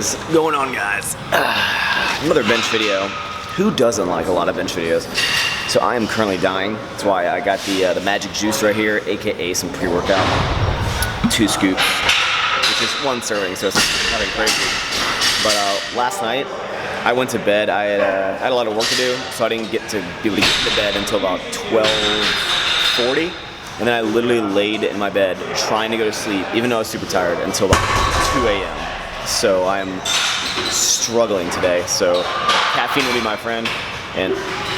is going on, guys? Another bench video. Who doesn't like a lot of bench videos? So I am currently dying. That's why I got the magic juice right here, aka some pre-workout. 2 scoops, which is 1 serving, so it's nothing crazy. But last night I went to bed. I had a lot of work to do, so I didn't get to be able to get to bed until about 12:40. And then I literally laid in my bed trying to go to sleep, even though I was super tired, until about 2 a.m. So I'm struggling today. So caffeine will be my friend. And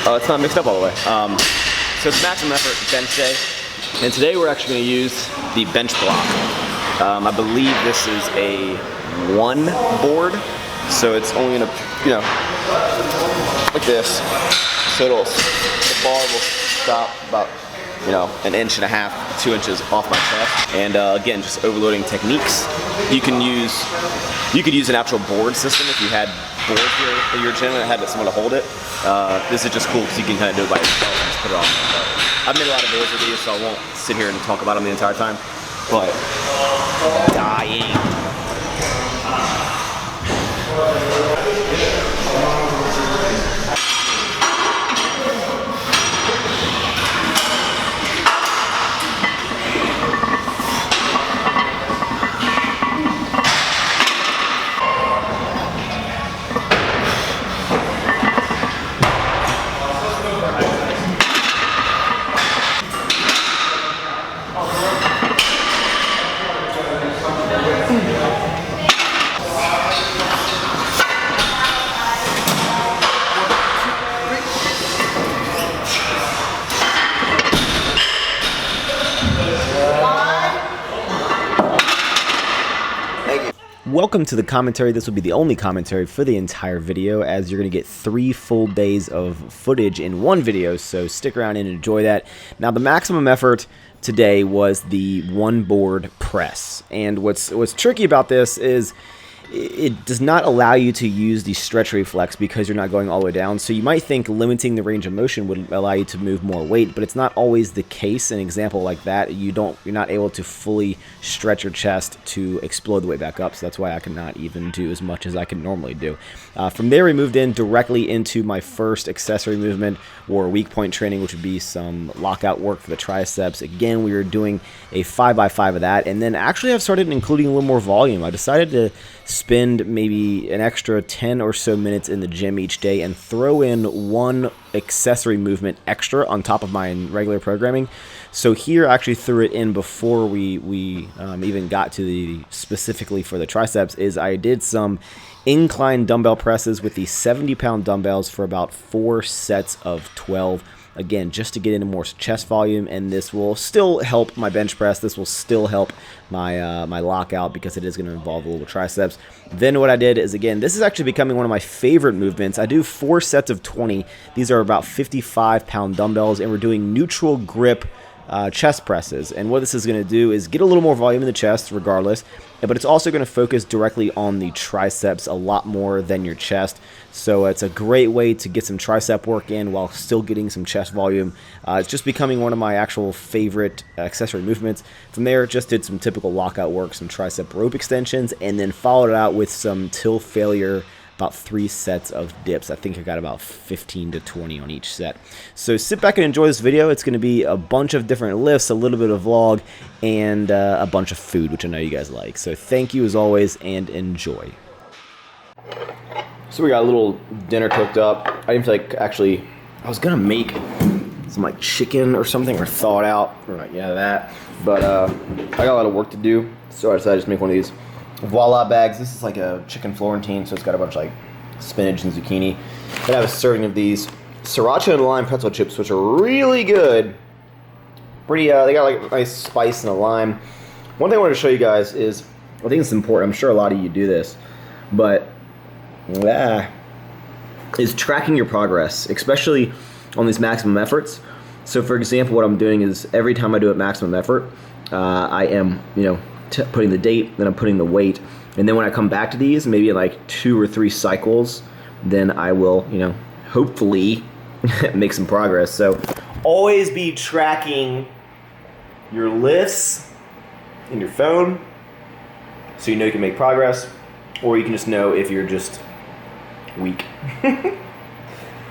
it's not mixed up all the way. So it's maximum effort bench day. And today we're actually going to use the bench block. I believe this is a 1 board. So it's only going to, like this. So the bar will stop about, 1.5 inches, 2 inches off my chest. And again, just overloading techniques. You could use an actual board system if you had boards here at your gym and had someone to hold it. This is just cool because you can kind of do it by yourself and just put it on. But I've made a lot of videos with these, so I won't sit here and talk about them the entire time. But dying. Welcome to the commentary. This will be the only commentary for the entire video, as you're going to get 3 full days of footage in one video, so stick around and enjoy that. Now, the maximum effort today was the 1 board press, and what's tricky about this is it does not allow you to use the stretch reflex because you're not going all the way down. So you might think limiting the range of motion would allow you to move more weight, but it's not always the case. An example like that, you're not able to fully stretch your chest to explode the weight back up. So that's why I cannot even do as much as I can normally do. From there, we moved in directly into my first accessory movement, or weak point training, which would be some lockout work for the triceps. Again, we were doing a 5x5 of that, and then actually I've started including a little more volume. I decided to spend maybe an extra 10 or so minutes in the gym each day and throw in 1 accessory movement extra on top of my regular programming. So here I actually threw it in before we even got to the specifically for the triceps. Is I did some incline dumbbell presses with the 70-pound dumbbells for about 4 sets of 12. Again, just to get into more chest volume, and this will still help my bench press. This will still help my my lockout because it is going to involve a little triceps. Then what I did is, again, this is actually becoming one of my favorite movements. I do 4 sets of 20. These are about 55-pound dumbbells, and we're doing neutral grip chest presses. And what this is going to do is get a little more volume in the chest regardless, but it's also going to focus directly on the triceps a lot more than your chest. So it's a great way to get some tricep work in while still getting some chest volume. It's just becoming one of my actual favorite accessory movements. From there, just did some typical lockout work, some tricep rope extensions, and then followed it out with some till failure, about 3 sets of dips. I think I got about 15 to 20 on each set. So sit back and enjoy this video. It's going to be a bunch of different lifts, a little bit of vlog, and a bunch of food, which I know you guys like. So thank you as always, and enjoy. So we got a little dinner cooked up. I didn't feel like I was going to make some like chicken or something, or thaw it out, or like, that. But I got a lot of work to do, so I decided to just make one of these voila bags. This is like a chicken Florentine, so it's got a bunch of like spinach and zucchini. Then I have a serving of these sriracha and lime pretzel chips, which are really good. They got like a nice spice and a lime. One thing I wanted to show you guys is, I think it's important, I'm sure a lot of you do this, but is tracking your progress, especially on these maximum efforts. So for example, what I'm doing is every time I do a maximum effort, I am, putting the date, then I'm putting the weight, and then when I come back to these, maybe like 2 or 3 cycles, then I will, hopefully make some progress. So always be tracking your lifts in your phone so you know you can make progress. or you can just know if you're just weak.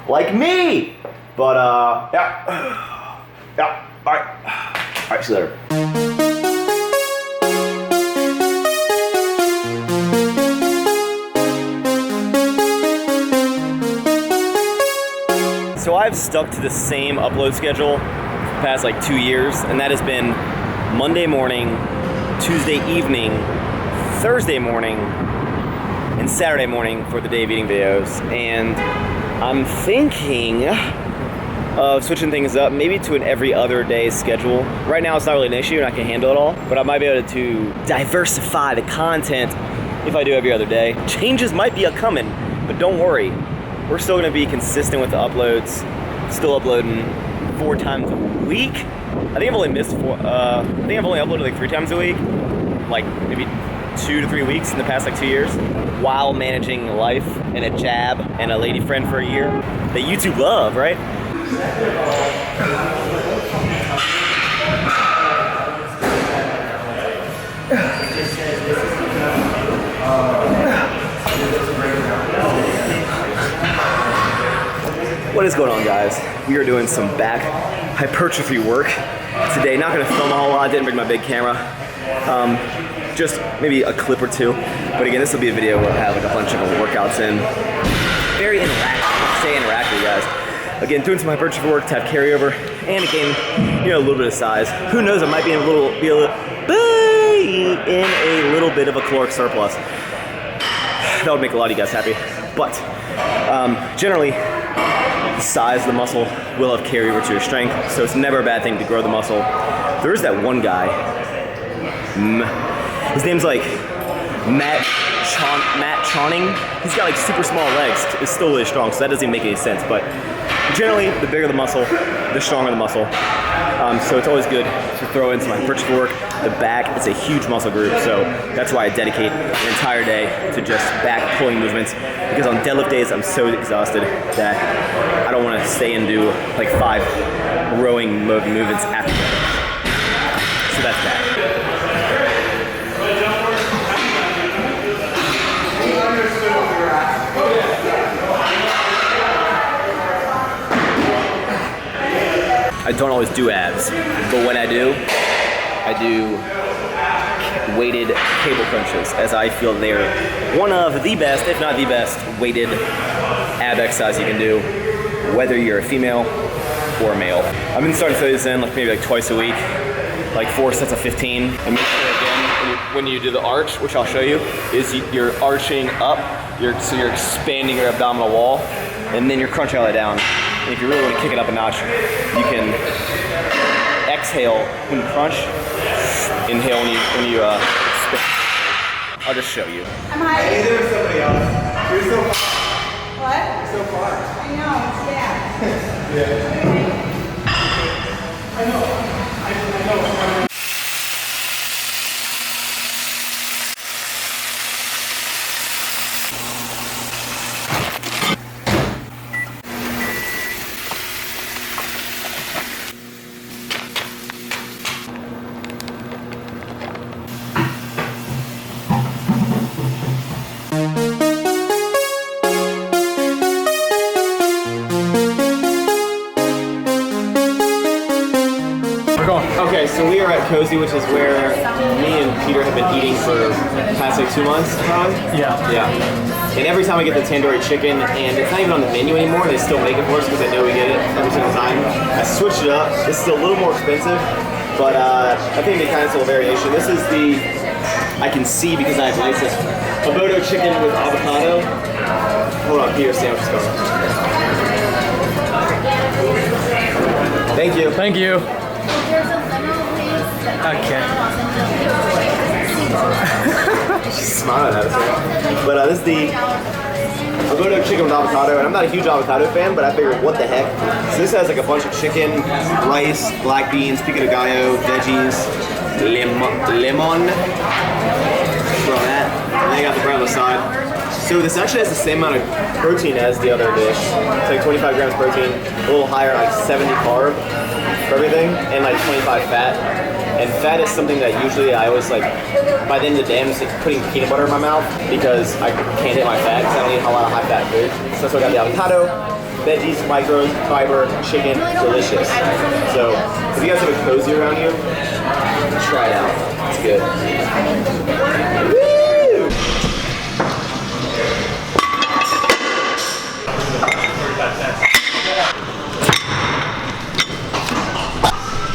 Like me! But, yeah. Yeah, alright. Alright, see you later. So I've stuck to the same upload schedule for the past like 2 years, and that has been Monday morning, Tuesday evening, Thursday morning, and Saturday morning for the day of eating videos. And I'm thinking of switching things up, maybe to an every other day schedule. Right now it's not really an issue and I can handle it all, but I might be able to diversify the content if I do every other day. Changes might be a-coming, but don't worry. We're still gonna be consistent with the uploads, still uploading 4 times a week. I think I've only missed I think I've only uploaded like 3 times a week, like maybe 2 to 3 weeks in the past like 2 years, while managing life and a job and a lady friend for a year that YouTube love, right? What is going on, guys? We are doing some back hypertrophy work today. Not gonna film a whole lot, didn't bring my big camera. Just maybe a clip or 2. But again, this will be a video where I have like a bunch of workouts in. Very interactive, stay interactive, guys. Again, doing some hypertrophy work to have carryover, and again, you know, a little bit of size. Who knows, I might be in a little bit of a caloric surplus. That would make a lot of you guys happy. But generally, the size of the muscle will have carryover to your strength, so it's never a bad thing to grow the muscle. There is that one guy, his name's like maxxchewning. He's got like super small legs. It's still really strong, so that doesn't even make any sense. But generally, the bigger the muscle, the stronger the muscle. So it's always good to throw in some hypertrophy work. The back, it's a huge muscle group, so that's why I dedicate an entire day to just back pulling movements. Because on deadlift days, I'm so exhausted that I don't want to stay and do like 5 rowing movements after that. So that's that. I don't always do abs, but when I do weighted cable crunches, as I feel they're one of the best, if not the best, weighted ab exercise you can do, whether you're a female or a male. I've been starting to throw these in like maybe like twice a week, like 4 sets of 15. And make sure again, when you do the arch, which I'll show you, is you're arching up, so you're expanding your abdominal wall, and then you're crunching all that down. And if you really want to kick it up a notch, you can exhale when you crunch, inhale when you spit. I'll just show you. I'm hiding. Hey, there's somebody else. You're so far. What? You're so far. I know, it's bad. Yeah. I know. Okay, so we are at Cozy, which is where me and Peter have been eating for the past like 2 months, probably? Yeah. Yeah. And every time we get the tandoori chicken, and it's not even on the menu anymore, they still make it for us because they know we get it every single time. I switched it up. It's still a little more expensive, but I think they kind of still a variation. This is the, I can see because I have lights, Bodo chicken with avocado. Hold on, Peter, sandwich is going. Thank you. Thank you. There's a limo, please. Okay. She's smiling at us. But this is the Bodo chicken with avocado, and I'm not a huge avocado fan, but I figured, what the heck? So this has like a bunch of chicken, rice, black beans, pico de gallo, veggies, lemon. Throw that. And then you got the bread on the side. So this actually has the same amount of protein as the other dish. It's like 25 grams protein, a little higher, like 70 carb for everything, and like 25 fat. And fat is something that usually I always like, by the end of the day, I'm just like putting peanut butter in my mouth because I can't hit my fat because I don't eat a lot of high fat food. So that's why I got the avocado, veggies, micros, fiber, chicken, delicious. So if you guys have a cozy around you, try it out. It's good. Woo!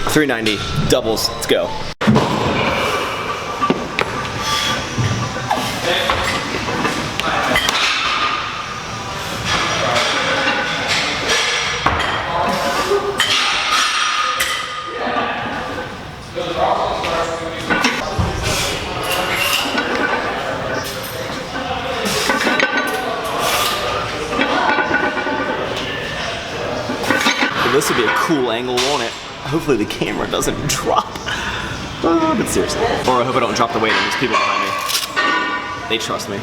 $390 doubles. Let's go. This would be a cool angle, won't it? Hopefully the camera doesn't drop. Oh, but seriously. Or I hope I don't drop the weight and there's people behind me. They trust me.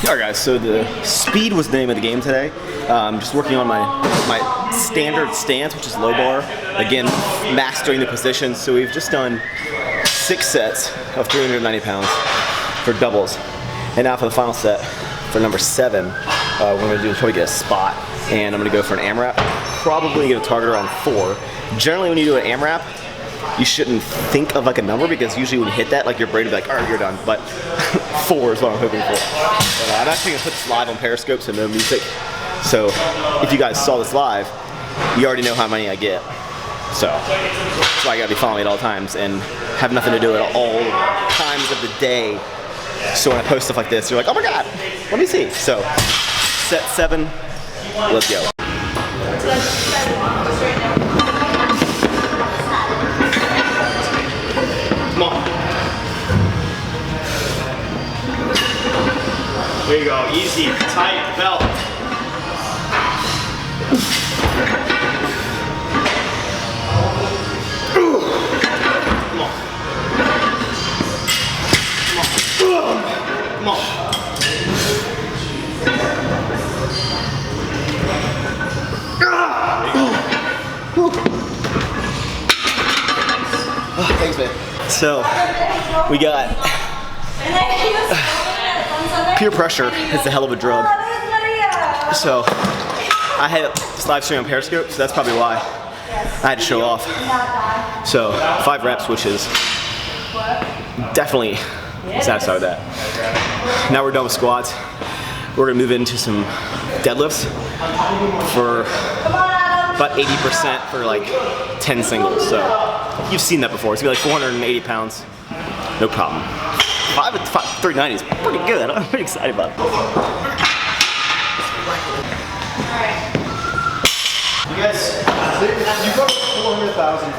Alright guys, so the speed was the name of the game today. Just working on my standard stance, which is low bar. Again, mastering the position. So we've just done 6 sets of 390 pounds for doubles. And now for the final set, for number 7, what I'm going to do is probably get a spot. And I'm going to go for an AMRAP. Probably get a target around 4. Generally when you do an AMRAP, you shouldn't think of like a number because usually when you hit that, like your brain will be like, alright, you're done. But 4 is what I'm hoping for. But, I'm actually going to put this live on Periscope, so no music. So if you guys saw this live, you already know how many I get. So that's why I got to be following it at all times and have nothing to do at all times of the day. So when I post stuff like this, you're like, oh my god, let me see. So set 7, let's go. Come on. There you go, easy, tight belt. Come on. Come on. Oh, thanks, man. So, we got peer pressure is a hell of a drug. So, I had this live stream on Periscope, so that's probably why I had to show off. So, 5 reps, which is definitely satisfied with that. Now we're done with squats. We're gonna move into some deadlifts for about 80% for like 10 singles. So you've seen that before. It's gonna be like 480 pounds, no problem. 390 is pretty good. I'm pretty excited about it. You guys, you got 400,000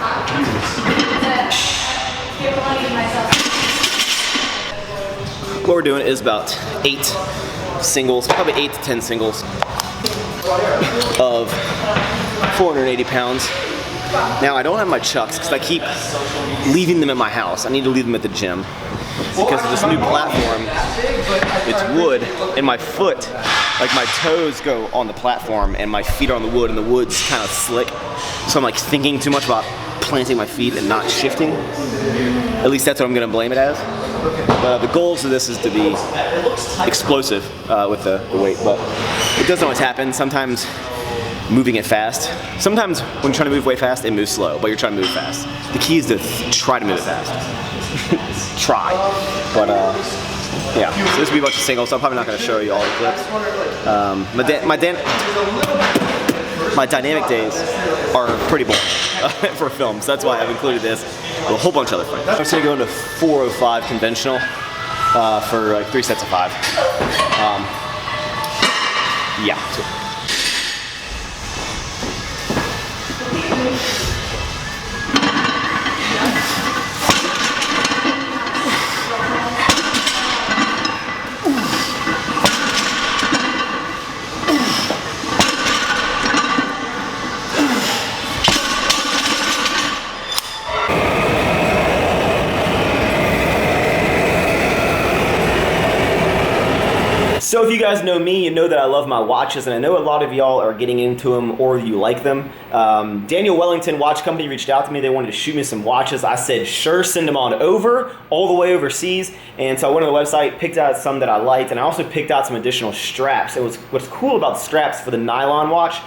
What we're doing is about 8 singles, probably 8 to 10 singles of 480 pounds. Now I don't have my chucks because I keep leaving them at my house. I need to leave them at the gym because of this new platform. It's wood and my foot, like my toes go on the platform and my feet are on the wood and the wood's kind of slick. So I'm like thinking too much about planting my feet and not shifting. At least that's what I'm gonna blame it as. But the goals of this is to be explosive with the weight, but it doesn't always happen. Sometimes moving it fast. Sometimes when you're trying to move way fast, it moves slow, but you're trying to move fast. The key is to try to move it fast. Try. But yeah, so this will be a bunch of singles, so I'm probably not going to show you all the clips. My dynamic days are pretty boring for film, so that's why I've included this with a whole bunch of other things. I'm just going to go into 405 conventional for like 3 sets of 5. Yeah. if you guys know me, you know that I love my watches, and I know a lot of y'all are getting into them or you like them. Daniel Wellington Watch Company reached out to me. They wanted to shoot me some watches. I said, sure, send them on over, all the way overseas. And so I went on the website, picked out some that I liked, and I also picked out some additional straps. What's cool about the straps for the nylon watch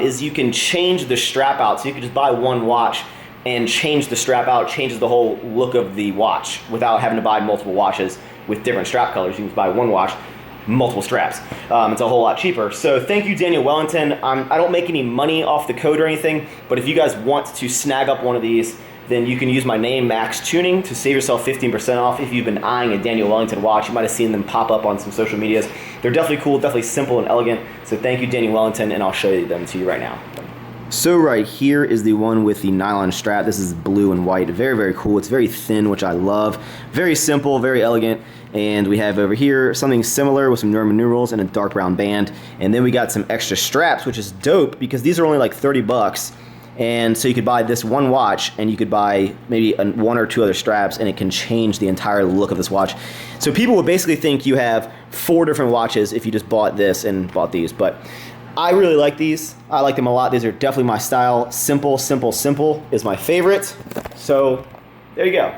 is you can change the strap out. So you can just buy one watch and change the strap out, changes the whole look of the watch without having to buy multiple watches with different strap colors. You can just buy one watch, multiple straps. It's a whole lot cheaper. So thank you, Daniel Wellington. I don't make any money off the code or anything, but if you guys want to snag up one of these, then you can use my name, maxxchewning, to save yourself 15% off. If you've been eyeing a Daniel Wellington watch, you might have seen them pop up on some social medias. They're definitely cool, definitely simple and elegant. So thank you, Daniel Wellington, and I'll show them to you right now. So right here is the one with the nylon strap. This is blue and white. Very, very cool. It's very thin, which I love. Very simple, very elegant. And we have over here something similar with some Roman numerals and a dark brown band. And then we got some extra straps, which is dope because these are only like 30 bucks. And so you could buy this one watch and you could buy maybe one or two other straps, and it can change the entire look of this watch. So people would basically think you have 4 different watches if you just bought this and bought these. But I really like these. I like them a lot. These are definitely my style. Simple, simple, simple is my favorite. So there you go.